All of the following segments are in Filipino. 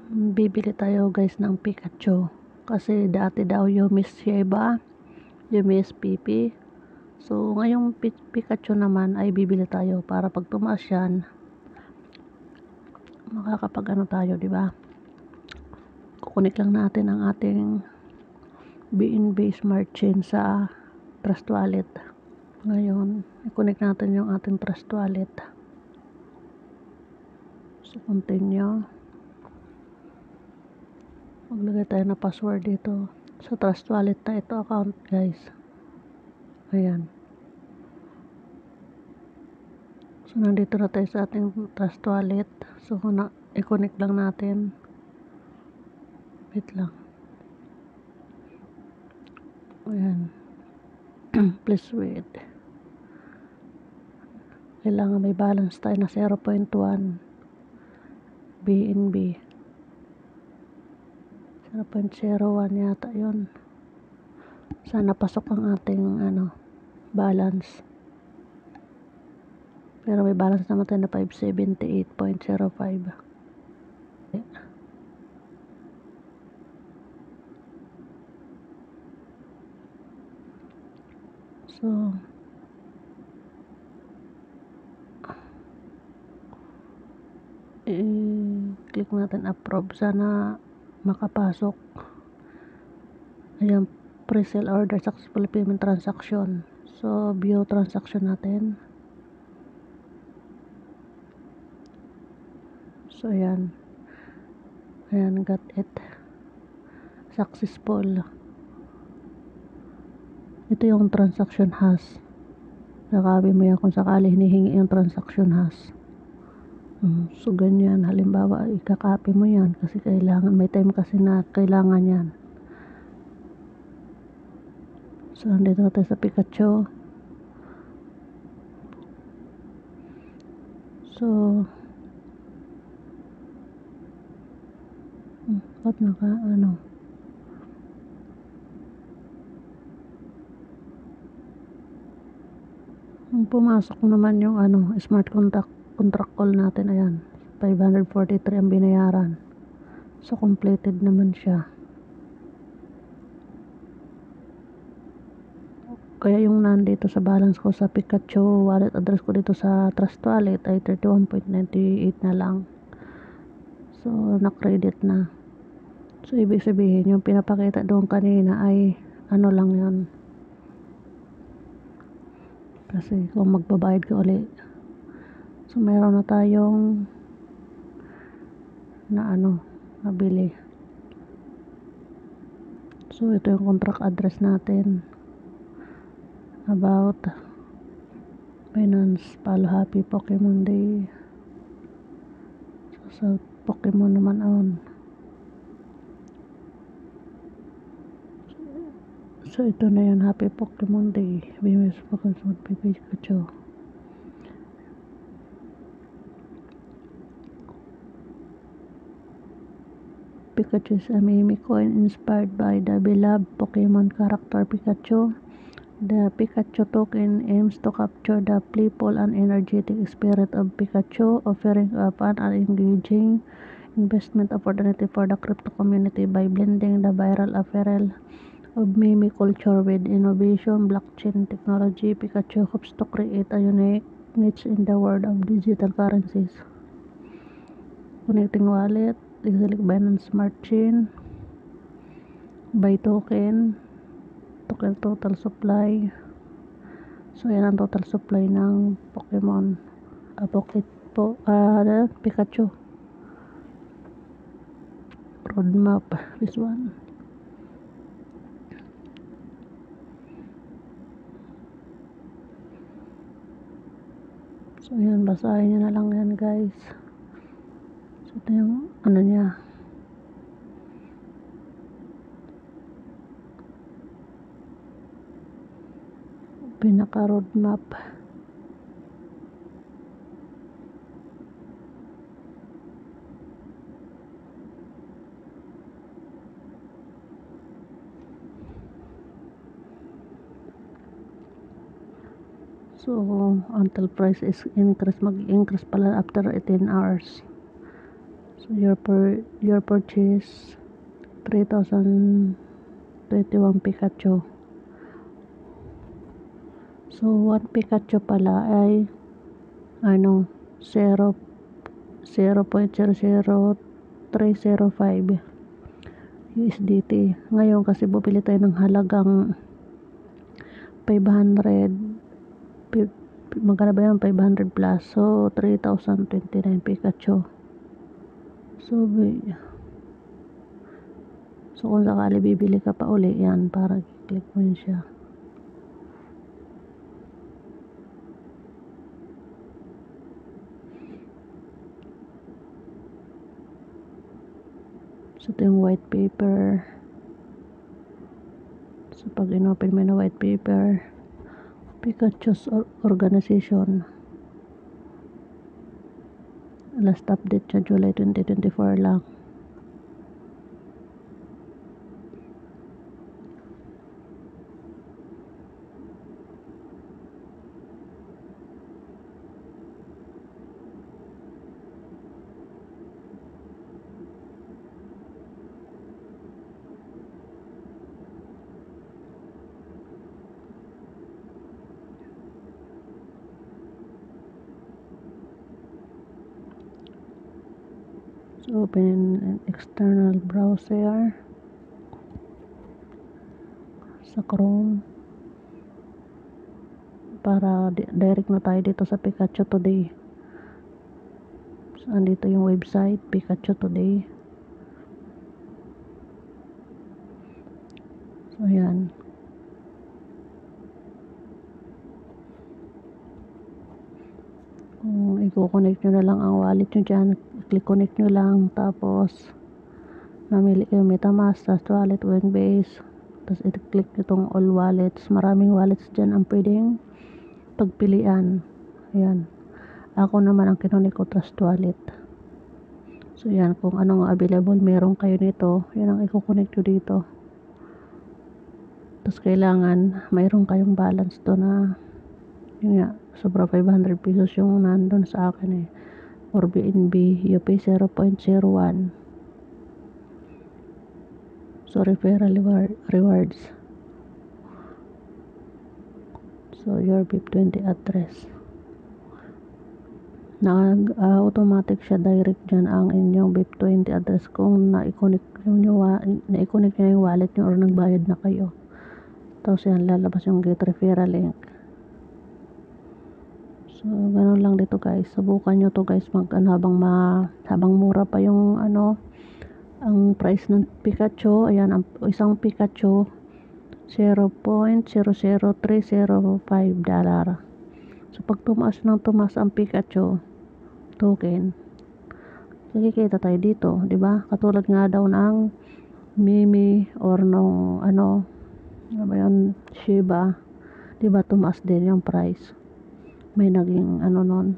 Bibili tayo guys ng Pikachu. Kasi dati daw Yumi's Shiba, Yumi's Pipi. So ngayong Pikachu naman ay bibili tayo para pag tumaas yan, makakapag ano tayo, di ba? Kukunik lang natin ang ating BNB Smart Chain sa Trust Wallet. Ngayon, i-connect natin yung ating Trust Wallet. So continue. Maglagay tayo na password dito sa Trust Wallet na ito account guys. Ayan. So nandito na tayo sa ating Trust Wallet. So i-connect lang natin. Wait lang. Ayan. Please wait. Kailangan may balance tayo na 0.1 BNB. 0.01 yata yun. Sana pasok ang ating balance. Pero may balance naman tayo na 578.05. So i-click natin approve. Sana makapasok. Ayan, pre-sale order, successful payment transaction. So view transaction natin. So ayan, got it, successful. Ito yung transaction hash. Nakabi mo yan kung sakali hinihingi yung transaction hash. So ganyan, halimbawa ikakopy mo yan kasi kailangan, may time kasi na kailangan yan. So andito na tayo sa Pikachu. So ba't pumasok naman yung smart contract call natin. Ayan, 543 ang binayaran. So completed naman siya. Kaya yung nandito sa balance ko sa Pikachu wallet address ko dito sa Trust Wallet ay 31.98 na lang. So na-credit na. So ibig sabihin yung pinapakita doon kanina ay lang yun. Kasi kung magbabayad ka ulit, so mayroon na tayong nabili. So ito yung contract address natin. About Binance, Palo Happy, Pokemon Day. So sa Pokemon naman on. So ito na yan, Happy Pokemon Day. Binance Pokemon Pikachu. Pikachu is a meme coin inspired by the beloved Pokemon character Pikachu. The Pikachu token aims to capture the playful and energetic spirit of Pikachu, offering a fun and engaging investment opportunity for the crypto community by blending the viral apparel of meme culture with innovation blockchain technology. Pikachu hopes to create a unique niche in the world of digital currencies. Connecting wallet, select Binance Smart Chain, buy token total supply. So yan ang total supply ng Pokemon Pikachu. Roadmap, this one. So yan, basahin nyo na lang yan guys. So ito yung niya. Pinaka roadmap. So until price is increase, mag-increase pala after 18 hours. So your purchase 3,021 Pikachu. So 1 Pikachu pala ay 0.00305 USDT. Ngayon kasi bumili tayo ng halagang 500, magkano ba yan? 500 plus. So 3,029 Pikachu. So kung sakali bibili ka pa uli, yan, para click mo yun siya. So ito yung white paper. So pag inopen mo na white paper, Pikachu's organization, last update siya July 2024 lang. So open an external browser sa Chrome para direct na tayo dito sa Pikachu Today. So andito yung website Pikachu Today. So yan. Kung i-connect nyo na lang ang wallet nyo dyan, click connect nyo lang, tapos namili kayo MetaMask, Trust Wallet, Coinbase, tapos i-click nyo tong all wallets. Maraming wallets dyan ang pwedeng pagpilian. Ayan, ako naman ang kinunik ko Trust Wallet. So yan, kung anong available meron kayo nito, yan ang i-connect nyo dito. Tapos kailangan mayroon kayong balance to na yun nga, sobra 500 pesos yung nandun sa akin eh. Or BNB, UP 0.01. So referral rewards. So your BIP20 address. Automatic siya, direct dyan ang inyong BIP20 address kung na-connect nyo yung wallet nyo or nagbayad na kayo. Tapos yan, lalabas yung get referral link. So ganun lang dito guys, subukan nyo to guys habang mura pa yung ang price ng Pikachu. Ayan, ang isang Pikachu $0.00305. So pag tumaas ang Pikachu token, kikita tayo dito, di ba? Katulad nga daw ng Mimi or nung ano ba yun, Shiba, di ba tumaas din yung price. May naging nun,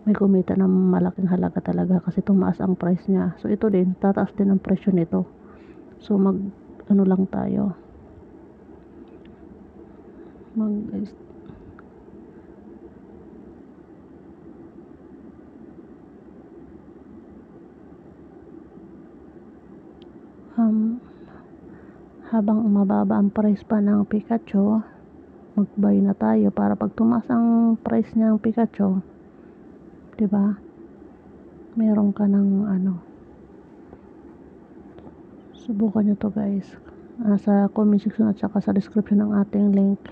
may kumita ng malaking halaga talaga kasi tumaas ang price niya. So ito din, tataas din ang presyo nito. So lang tayo, habang mababa ang price pa ng Pikachu, mag-buy na tayo para pag tumaas ang price ng Pikachu, di ba? Meron ka ng subukan nyo to guys. Nasa comment section at saka sa description ng ating link.